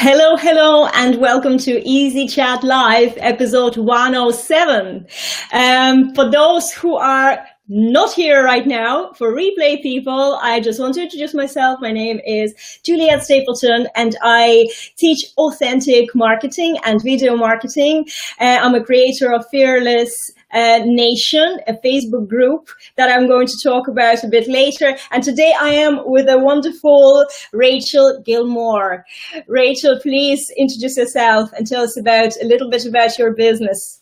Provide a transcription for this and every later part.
Hello, hello, and welcome to Easy Chat Live, episode 107. For those who are not here right now, for replay people, I just want to introduce myself. My name is Juliette Stapleton, and I teach authentic marketing and video marketing. I'm a creator of Fearless Nation, a Facebook group that I'm going to talk about a bit later. And today I am with a wonderful Rachel Gilmore. Rachel, please introduce yourself and tell us a little bit about your business.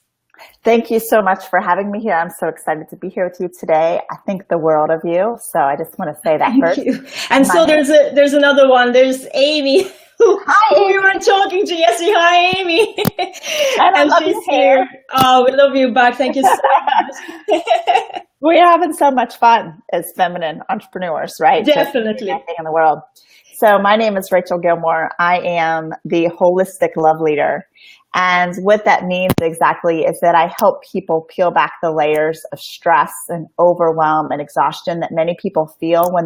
Thank you so much for having me here. I'm so excited to be here with you today. I think the world of you. So I just want to say that first. Thank you. And so there's another one. There's Amy. Who we were talking to yesterday. Hi, Amy. And she's here. Oh, we love you back. Thank you so much. We're having so much fun as feminine entrepreneurs, right? Definitely. Everything in the world. So my name is Rachel Gilmore. I am the holistic love leader. And what that means exactly is that I help people peel back the layers of stress and overwhelm and exhaustion that many people feel when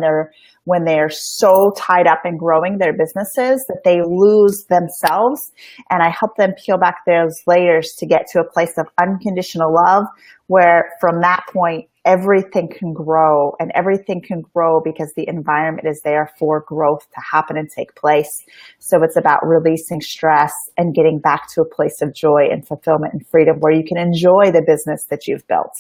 they're so tied up in growing their businesses that they lose themselves. And I help them peel back those layers to get to a place of unconditional love, where from that point, everything can grow, and everything can grow because the environment is there for growth to happen and take place. So it's about releasing stress and getting back to a place of joy and fulfillment and freedom where you can enjoy the business that you've built.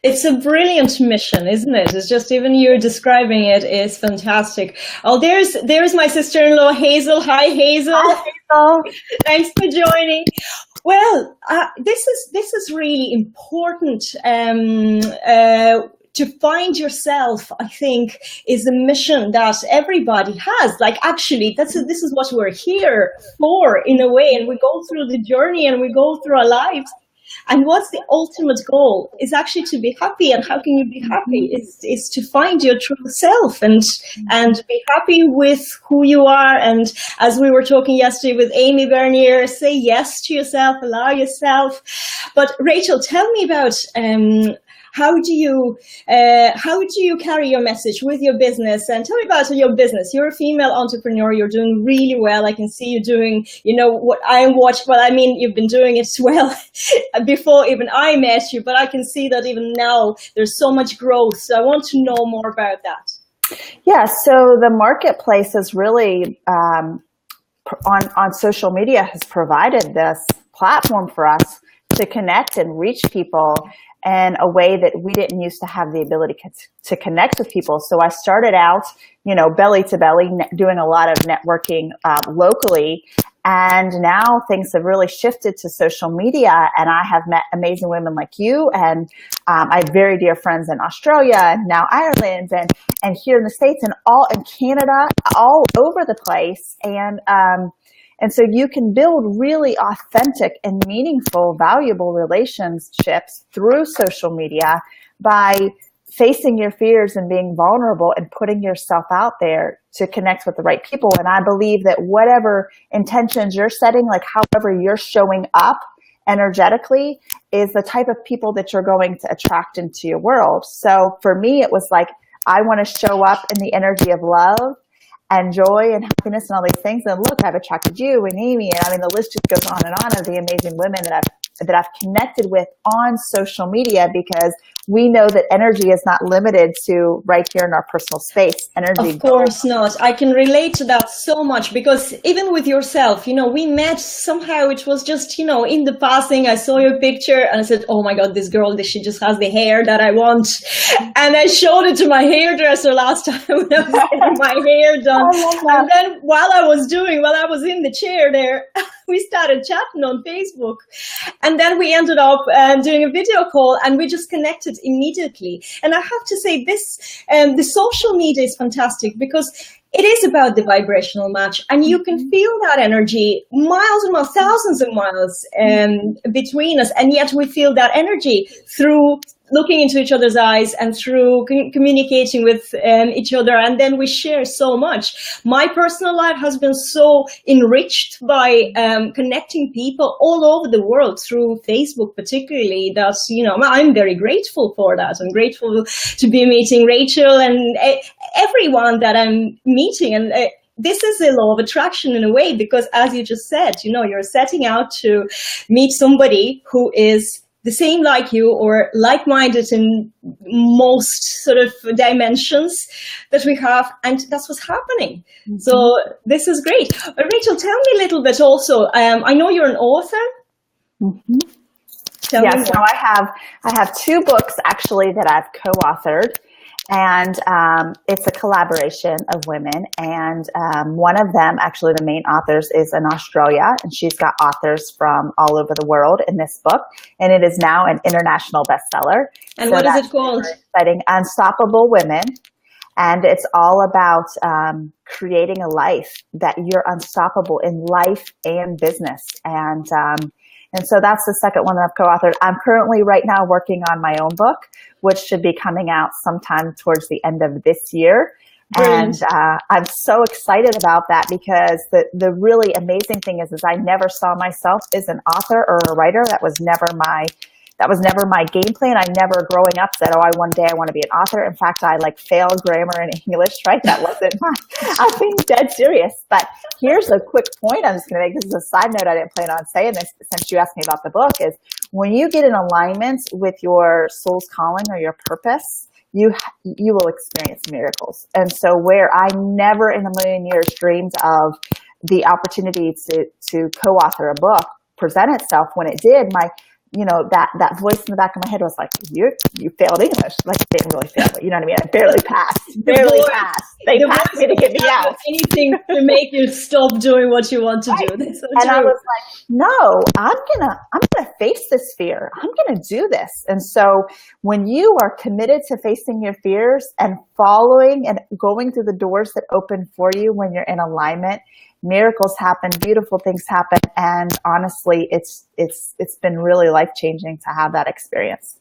It's a brilliant mission, isn't it? It's just, even you describing it is fantastic. Oh, there's my sister-in-law, Hazel. Hi, Hazel. Hi, Hazel. Thanks for joining. Well, this is really important. To find yourself, I think, is a mission that everybody has. Like, actually, this is what we're here for, in a way. And we go through the journey and we go through our lives. And what's the ultimate goal is actually to be happy. And how can you be happy? Is to find your true self and be happy with who you are. And as we were talking yesterday with Amy Bernier, say yes to yourself, allow yourself. But Rachel, tell me about how do you carry your message with your business? And tell me about your business. You're a female entrepreneur. You're doing really well. I can see you doing, what I watched. Well, I mean, you've been doing it well before even I met you, but I can see that even now there's so much growth. So I want to know more about that. Yeah. So the marketplace is really on social media has provided this platform for us to connect and reach people in a way that we didn't used to have the ability to connect with people. So I started out, belly to belly, doing a lot of networking locally. And now things have really shifted to social media, and I have met amazing women like you. And I have very dear friends in Australia and now Ireland and here in the States and all in Canada, all over the place. And so you can build really authentic and meaningful, valuable relationships through social media by facing your fears and being vulnerable and putting yourself out there to connect with the right people. And I believe that whatever intentions you're setting, like however you're showing up energetically, is the type of people that you're going to attract into your world. So for me, it was like, I want to show up in the energy of love and joy and happiness and all these things. And look, I've attracted you and Amy, and I mean, the list just goes on and on of the amazing women that I've connected with on social media, because we know that energy is not limited to right here in our personal space. Energy. Of course not. I can relate to that so much, because even with yourself, we met somehow. It was just, in the passing, I saw your picture and I said, oh my God, this girl, she just has the hair that I want. And I showed it to my hairdresser last time when I was getting my hair done. And then while I was in the chair there, we started chatting on Facebook. And then we ended up doing a video call, and we just connected immediately. And I have to say this, the social media is fantastic, because it is about the vibrational match, and you can feel that energy miles and miles, thousands of miles between us. And yet we feel that energy through looking into each other's eyes and through communicating with each other. And then we share so much. My personal life has been so enriched by connecting people all over the world through Facebook, particularly, that, I'm very grateful for that. I'm grateful to be meeting Rachel and everyone that I'm meeting. And this is a law of attraction in a way, because as you just said, you're setting out to meet somebody who is the same like you or like-minded in most sort of dimensions that we have, and that's what's happening. Mm-hmm. So this is great. Rachel, tell me a little bit also. I know you're an author. Mm-hmm. Yes, so I have 2 books actually that I've co-authored, and it's a collaboration of women, and one of them, actually the main authors, is in Australia, and she's got authors from all over the world in this book, and it is now an international bestseller. And so what is it called? Exciting. Unstoppable Women. And it's all about creating a life that you're unstoppable in life and business. And so that's the second one that I've co-authored. I'm currently right now working on my own book, which should be coming out sometime towards the end of this year. Brilliant. And I'm so excited about that, because the really amazing thing is I never saw myself as an author or a writer. That was never my game plan. I never growing up said, one day I want to be an author. In fact, I failed grammar and English, right? That wasn't I'm being dead serious. But here's a quick point I'm just going to make. This is a side note. I didn't plan on saying this, but since you asked me about the book, is when you get in alignment with your soul's calling or your purpose, you will experience miracles. And so where I never in a million years dreamed of the opportunity to co-author a book present itself, when it did, that voice in the back of my head was like, you failed English. I didn't really fail, but you know what I mean? I barely passed. They passed me to get me out. Anything to make you stop doing what you want to do. That's so and true. I was like, no, I'm gonna face this fear. I'm gonna do this. And so when you are committed to facing your fears and following and going through the doors that open for you when you're in alignment, miracles happen, beautiful things happen, and honestly, it's been really life-changing to have that experience.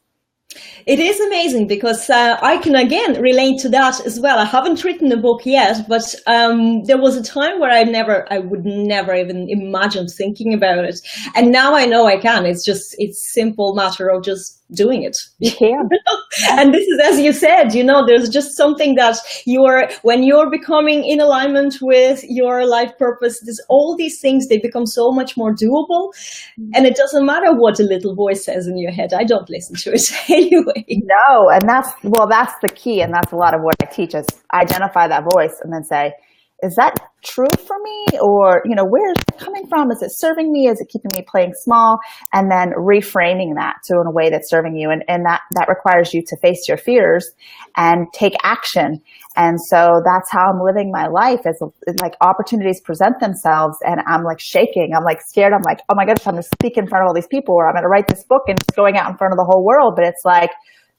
It is amazing, because I can again relate to that as well. I haven't written a book yet, but there was a time where I would never even imagine thinking about it, and now I know I can. It's simple matter of just doing it. You can. And this is, as you said, there's just something that when you're becoming in alignment with your life purpose, there's all these things, they become so much more doable. And it doesn't matter what a little voice says in your head. I don't listen to it anyway. No, and that's the key. And that's a lot of what I teach, is identify that voice and then say, is that true for me? Or, where's it coming from? Is it serving me? Is it keeping me playing small? And then reframing that in a way that's serving you. And that requires you to face your fears and take action. And so that's how I'm living my life, as opportunities present themselves and I'm shaking. I'm scared. I'm oh my goodness, I'm going to speak in front of all these people, or I'm going to write this book and it's going out in front of the whole world. But it's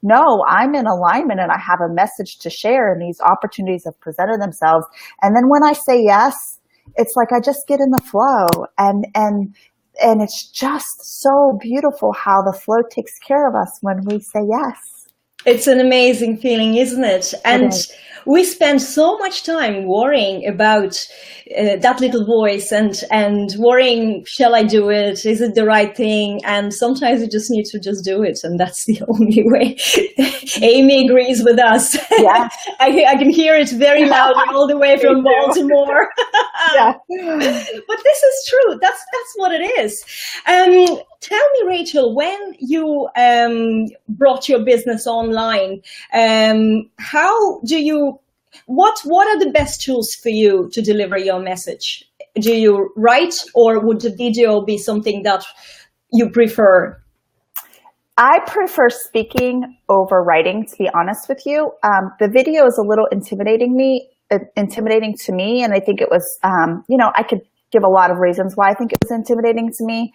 no, I'm in alignment and I have a message to share, and these opportunities have presented themselves. And then when I say yes, it's I just get in the flow, and it's just so beautiful how the flow takes care of us when we say yes. It's an amazing feeling, isn't it? And we spend so much time worrying about that little voice and worrying, shall I do it? Is it the right thing? And sometimes you just need to just do it. And that's the only way. Amy agrees with us. Yeah. I can hear it very loud all the way from Baltimore. Yeah. But this is true. That's what it is. Tell me, Rachel, when you brought your business online, what are the best tools for you to deliver your message? Do you write, or would the video be something that you prefer? I prefer speaking over writing, to be honest with you. The video is a little intimidating to me, and I think it was, I could give a lot of reasons why I think it was intimidating to me.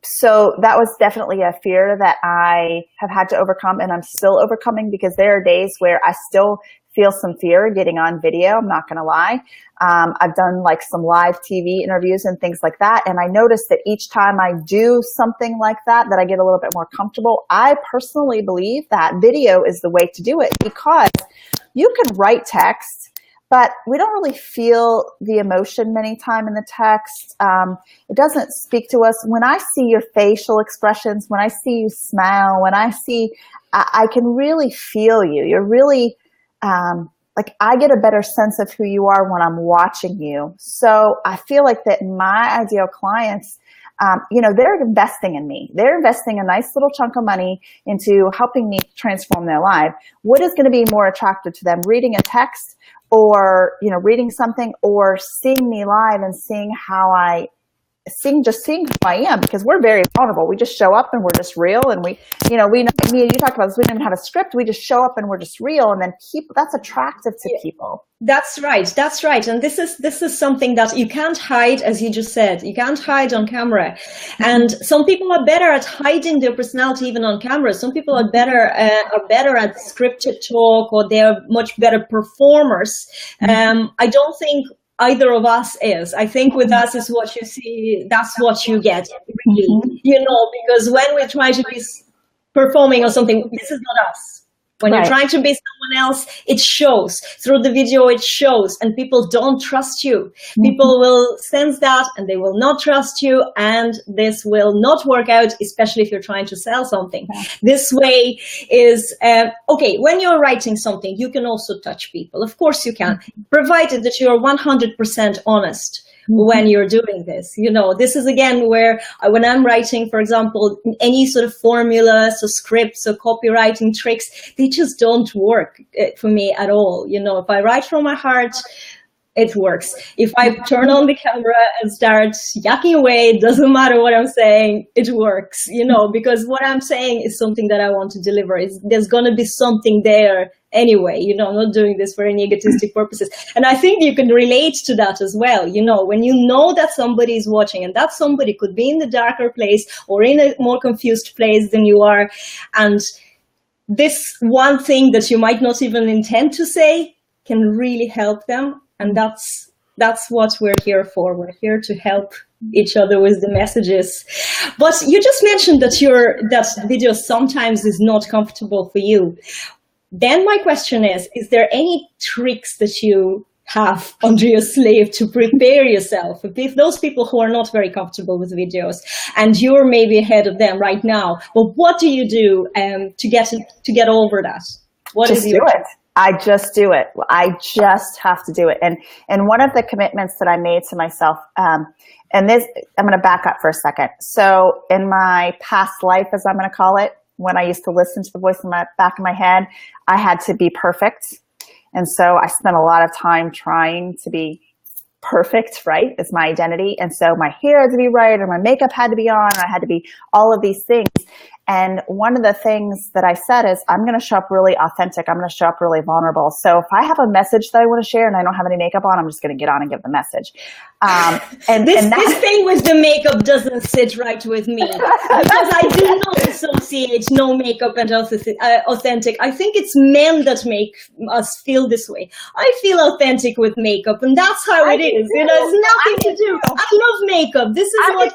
So that was definitely a fear that I have had to overcome, and I'm still overcoming, because there are days where I still feel some fear getting on video. I'm not going to lie. I've done some live TV interviews and things like that. And I noticed that each time I do something like that I get a little bit more comfortable. I personally believe that video is the way to do it, because you can write text, but we don't really feel the emotion many times in the text. It doesn't speak to us. When I see your facial expressions, when I see you smile, I can really feel you. You're really like I get a better sense of who you are when I'm watching you. So I feel like that my ideal clients, they're investing in me. They're investing a nice little chunk of money into helping me transform their life. What is going to be more attractive to them? Reading a text or, reading something, or seeing me live and seeing how seeing who I am, because we're very vulnerable. We just show up and we're just real. And me and you talked about this. We don't even have a script. We just show up and we're just real. And then that's attractive to people. That's right. That's right. And this is something that you can't hide, as you just said. You can't hide on camera. And some people are better at hiding their personality even on camera. Some people are better at scripted talk, or they're much better performers. I don't think either of us is. I think with us is what you see, that's what you get, really. Because when we try to be performing or something, this is not us. When you're trying to be someone else, it shows. Through the video, it shows. And people don't trust you. People will sense that and they will not trust you. And this will not work out, especially if you're trying to sell something. This way is, when you're writing something, you can also touch people. Of course you can, provided that you're 100% honest when you're doing this. This is again where when I'm writing, for example, any sort of formulas or scripts or copywriting tricks, they just don't work for me at all. If I write from my heart, it works. If I turn on the camera and start yakking away, it doesn't matter what I'm saying, it works, because what I'm saying is something that I want to deliver. There's going to be something there anyway. I'm not doing this for any egotistic purposes. And I think you can relate to that as well. When you know that somebody is watching, and that somebody could be in the darker place or in a more confused place than you are, and this one thing that you might not even intend to say can really help them. And that's what we're here for. We're here to help each other with the messages. But you just mentioned that video sometimes is not comfortable for you. Then my question is there any tricks that you have under your sleeve to prepare yourself? If those people who are not very comfortable with videos, and you're maybe ahead of them right now, but what do you do to get over that? Just do it. I just do it. I just have to do it. And one of the commitments that I made to myself, and this, I'm going to back up for a second. So in my past life, as I'm going to call it, when I used to listen to the voice in the back of my head, I had to be perfect. And so I spent a lot of time trying to be perfect, right? It's my identity. And so my hair had to be right, or my makeup had to be on, or I had to be all of these things. And one of the things that I said is, I'm going to show up really authentic. I'm going to show up really vulnerable. So if I have a message that I want to share and I don't have any makeup on, I'm just going to get on and give the message. This thing with the makeup doesn't sit right with me, because I do not associate no makeup and authentic. I think it's men that make us feel this way. I feel authentic with makeup, and that's how it is. It's nothing to do. I love makeup. This is what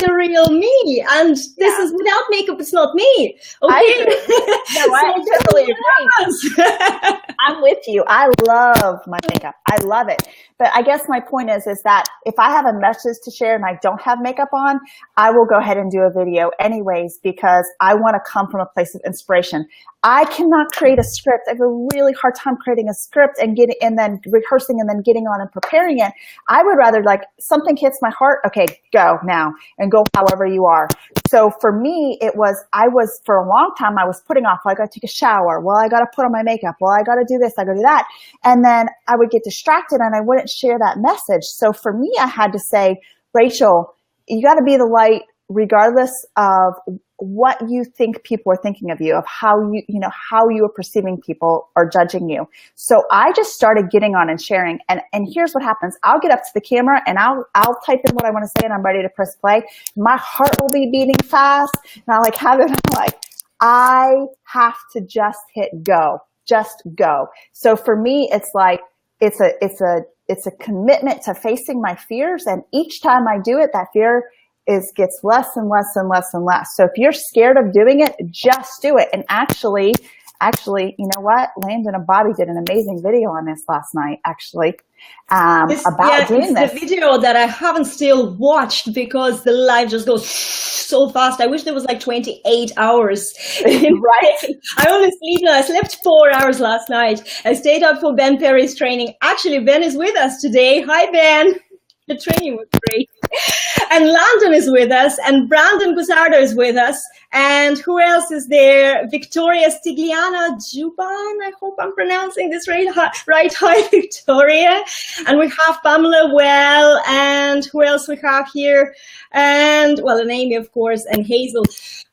the real me, and this is without makeup. It's not me. Okay. I totally agree. I'm with you. I love my makeup. I love it. But I guess my point is that if I have a message to share and I don't have makeup on, I will go ahead and do a video anyways, because I want to come from a place of inspiration. I cannot create a script. I have a really hard time creating a script and then rehearsing and then getting on and preparing it. I would rather, like, something hits my heart. Okay, go now, and go however you are. So for me, for a long time, I was putting off, I got to take a shower. Well, I got to put on my makeup. Well, I got to do this. I got to do that. And then I would get distracted and I wouldn't share that message. So for me, I had to say, Rachel, you got to be the light regardless of what you think people are thinking of you, of how you are perceiving people or judging you. So I just started getting on and sharing. And here's what happens. I'll get up to the camera and I'll type in what I want to say and I'm ready to press play. My heart will be beating fast. And I have to just hit go, just go. So for me, it's like, it's a commitment to facing my fears. And each time I do it, that fear gets less and less and less and less. So if you're scared of doing it, just do it. And actually, Actually, you know what? Landon and Bobby did an amazing video on this last night, actually, doing this. The video that I haven't still watched because the live just goes so fast. I wish there was like 28 hours. Right. I only sleep now. I slept 4 hours last night. I stayed up for Ben Perry's training. Actually, Ben is with us today. Hi, Ben. The training was great. And Landon is with us, and Brandon Guzzardo is with us. And who else is there? Victoria Stigliana Juban. I hope I'm pronouncing this right. Hi, Victoria. And we have Pamela Well, and who else we have here? And, well, and Amy, of course, and Hazel.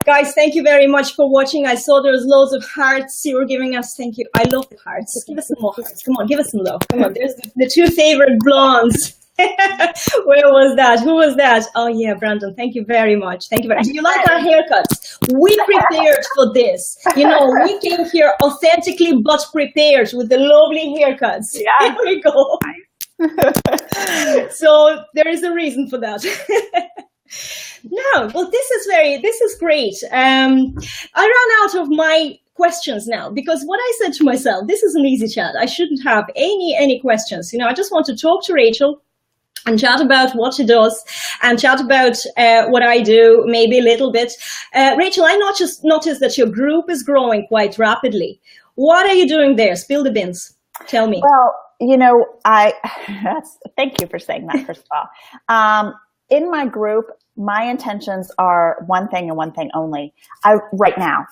Guys, thank you very much for watching. I saw there was loads of hearts you were giving us. Thank you. I love the hearts. Give us some more hearts. Come on, give us some love. Come on, there's the two favorite blondes. Where was that? Who was that? Oh yeah, Brandon. Thank you very much. Thank you very much. Do you like our haircuts? We prepared for this. You know, we came here authentically but prepared with the lovely haircuts. Yeah. Here we go. So there is a reason for that. No, well, this is great. I ran out of my questions now, because what I said to myself, this is an easy chat. I shouldn't have any questions. You know, I just want to talk to Rachel and chat about what she does and chat about what I do, maybe a little bit. Rachel, I noticed that your group is growing quite rapidly. What are you doing there? Spill the beans. Tell me. Well, you know, thank you for saying that, first of all. In my group, my intentions are one thing and one thing only. Right now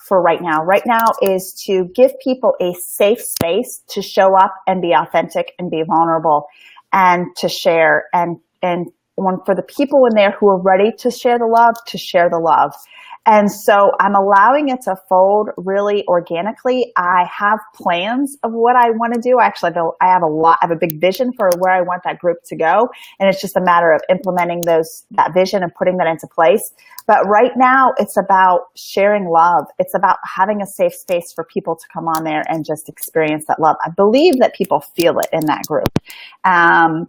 is to give people a safe space to show up and be authentic and be vulnerable and to share, and for the people in there who are ready to share the love, to share the love. And so I'm allowing it to fold really organically. I have plans of what I want to do. Actually, I have a big vision for where I want that group to go. And it's just a matter of implementing that vision and putting that into place. But right now it's about sharing love. It's about having a safe space for people to come on there and just experience that love. I believe that people feel it in that group,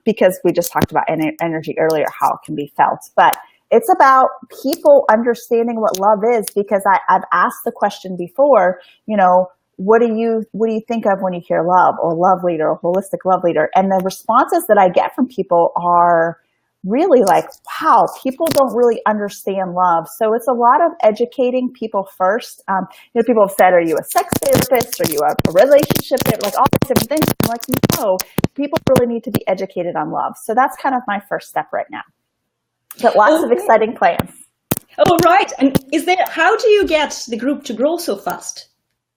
because we just talked about energy earlier, how it can be felt. But it's about people understanding what love is, because I've asked the question before, you know, what do you think of when you hear love or love leader or holistic love leader? And the responses that I get from people are really like, wow, people don't really understand love. So it's a lot of educating people first. You know, people have said, are you a sex therapist? Are you a relationship therapist? Like all these different things. I'm like, no, people really need to be educated on love. So that's kind of my first step right now. But lots of exciting plans. Oh, right. And how do you get the group to grow so fast?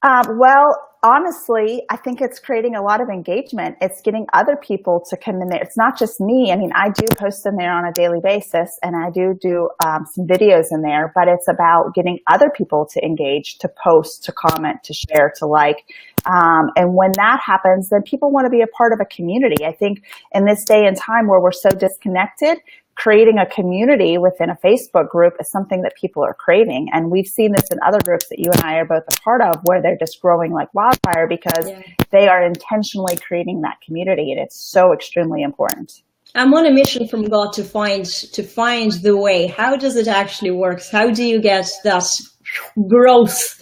Well, honestly, I think it's creating a lot of engagement. It's getting other people to come in there. It's not just me. I mean, I do post in there on a daily basis, and I do some videos in there, but it's about getting other people to engage, to post, to comment, to share, to like. And when that happens, then people want to be a part of a community. I think in this day and time where we're so disconnected, creating a community within a Facebook group is something that people are craving. And we've seen this in other groups that you and I are both a part of, where they're just growing like wildfire because they are intentionally creating that community. And it's so extremely important. I'm on a mission from God to find the way. How does it actually work? How do you get that growth?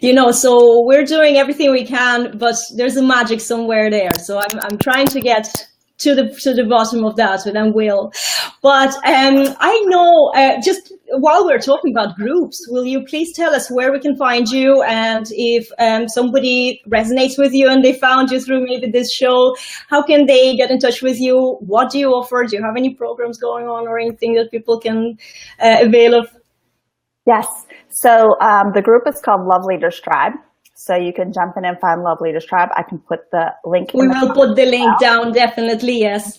You know, so we're doing everything we can, but there's a magic somewhere there. So I'm trying to get to the bottom of that, and I will. But I know, just while we're talking about groups, will you please tell us where we can find you, and if somebody resonates with you and they found you through maybe this show, how can they get in touch with you? What do you offer? Do you have any programs going on or anything that people can avail of? Yes. So the group is called Love Leaders Tribe. So you can jump in and find Love Leaders Tribe. I can put the link. We will put the link down, definitely, yes.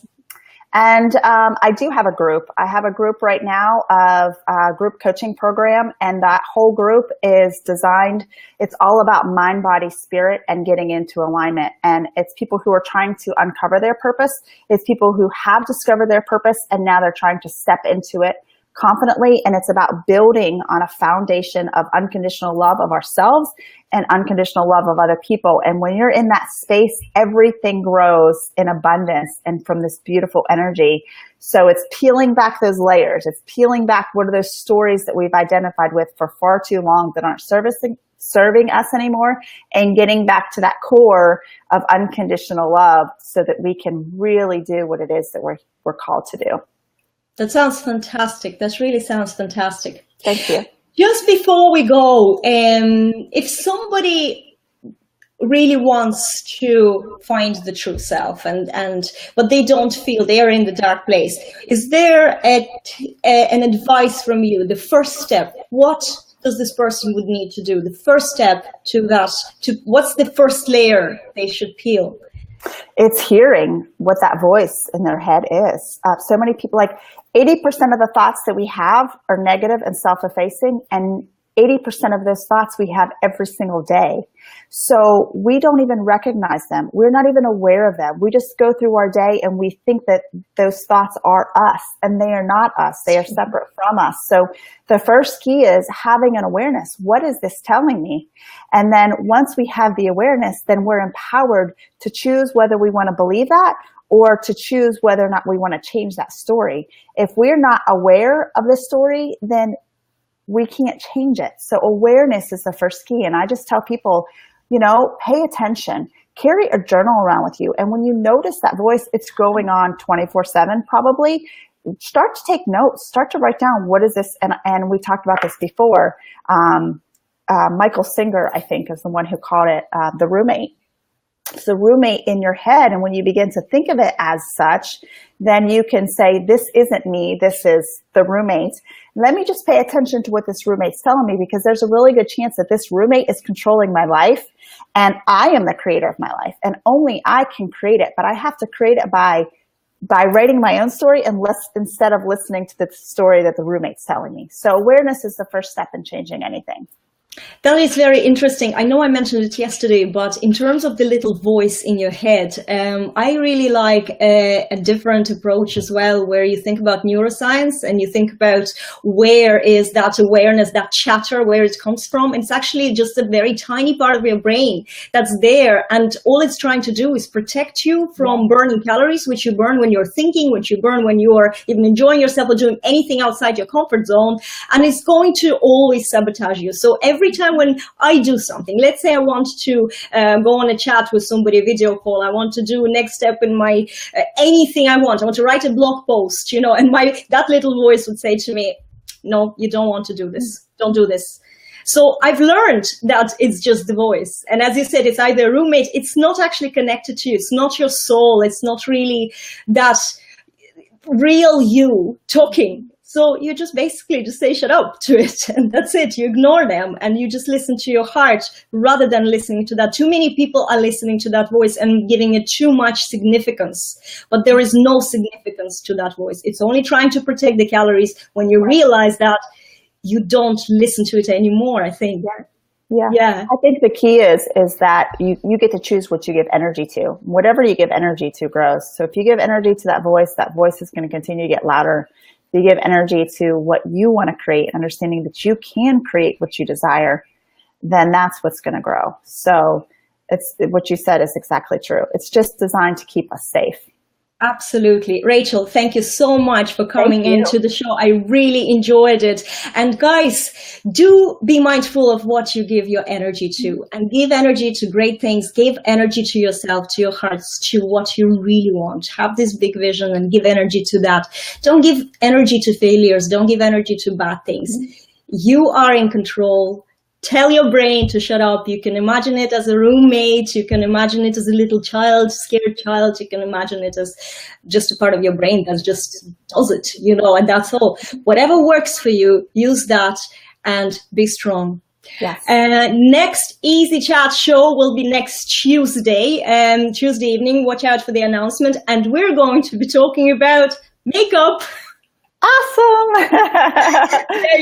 And I do have a group. I have a group right now of a group coaching program, and that whole group is designed. It's all about mind, body, spirit, and getting into alignment. And it's people who are trying to uncover their purpose. It's people who have discovered their purpose, and now they're trying to step into it confidently. And it's about building on a foundation of unconditional love of ourselves and unconditional love of other people. And when you're in that space, everything grows in abundance and from this beautiful energy. So it's peeling back those layers. It's peeling back what are those stories that we've identified with for far too long that aren't serving serving us anymore, and getting back to that core of unconditional love so that we can really do what it is that we're called to do. That sounds fantastic. That really sounds fantastic. Thank you. Just before we go, if somebody really wants to find the true self but they don't feel they are in the dark place, is there an advice from you? The first step, what does this person would need to do? The first step to what's the first layer they should peel? It's hearing what that voice in their head is. So many people, like 80% of the thoughts that we have are negative and self-effacing, and 80% of those thoughts we have every single day. So we don't even recognize them. We're not even aware of them. We just go through our day and we think that those thoughts are us, and they are not us. They are separate from us. So the first key is having an awareness. What is this telling me? And then once we have the awareness, then we're empowered to choose whether we want to believe that or to choose whether or not we want to change that story. If we're not aware of the story, then we can't change it. So awareness is the first key. And I just tell people, pay attention, carry a journal around with you. And when you notice that voice, it's going on 24/7 probably, start to take notes, start to write down, what is this? And we talked about this before. Michael Singer, I think, is the one who called it the roommate. It's the roommate in your head. And when you begin to think of it as such, then you can say, this isn't me, this is the roommate. Let me just pay attention to what this roommate's telling me, because there's a really good chance that this roommate is controlling my life, and I am the creator of my life, and only I can create it. But I have to create it by writing my own story instead of listening to the story that the roommate's telling me. So awareness is the first step in changing anything. That is very interesting. I know I mentioned it yesterday, but in terms of the little voice in your head, I really like a different approach as well, where you think about neuroscience and you think about where is that awareness, that chatter, where it comes from. It's actually just a very tiny part of your brain that's there. And all it's trying to do is protect you from burning calories, which you burn when you're thinking, which you burn when you are even enjoying yourself or doing anything outside your comfort zone. And it's going to always sabotage you. So every time when I do something, let's say I want to go on a chat with somebody, a video call, I want to do a next step in my anything I want to write a blog post, and that little voice would say to me, no, you don't want to do this. Don't do this. So I've learned that it's just the voice. And as you said, it's either a roommate. It's not actually connected to you. It's not your soul. It's not really that real you talking. So you just basically just say shut up to it, and that's it. You ignore them and you just listen to your heart rather than listening to that. Too many people are listening to that voice and giving it too much significance, but there is no significance to that voice. It's only trying to protect the calories. When you realize that, you don't listen to it anymore, I think. Yeah. I think the key is that you get to choose what you give energy to. Whatever you give energy to grows. So if you give energy to that voice is going to continue to get louder. You give energy to what you want to create, understanding that you can create what you desire, then that's what's going to grow. So it's what you said is exactly true. It's just designed to keep us safe. Absolutely. Rachel, thank you so much for coming into the show. I really enjoyed it. And guys, do be mindful of what you give your energy to, and give energy to great things. Give energy to yourself, to your hearts, to what you really want. Have this big vision and give energy to that. Don't give energy to failures. Don't give energy to bad things. You are in control. Tell your brain to shut up. You can imagine it as a roommate. You can imagine it as a little child, scared child. You can imagine it as just a part of your brain that just does it, and that's all. Whatever works for you, use that and be strong. Yes. Next Easy Chat show will be next Tuesday, Tuesday evening. Watch out for the announcement. And we're going to be talking about makeup. Awesome.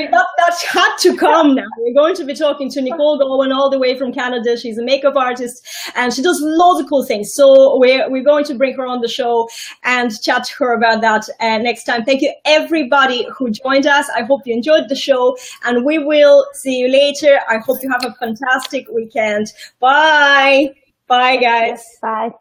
that had to come now. We're going to be talking to Nicole Gowan all the way from Canada. She's a makeup artist and she does loads of cool things. So we're going to bring her on the show and chat to her about that next time. Thank you everybody who joined us. I hope you enjoyed the show and we will see you later. I hope you have a fantastic weekend. Bye. Bye guys. Bye.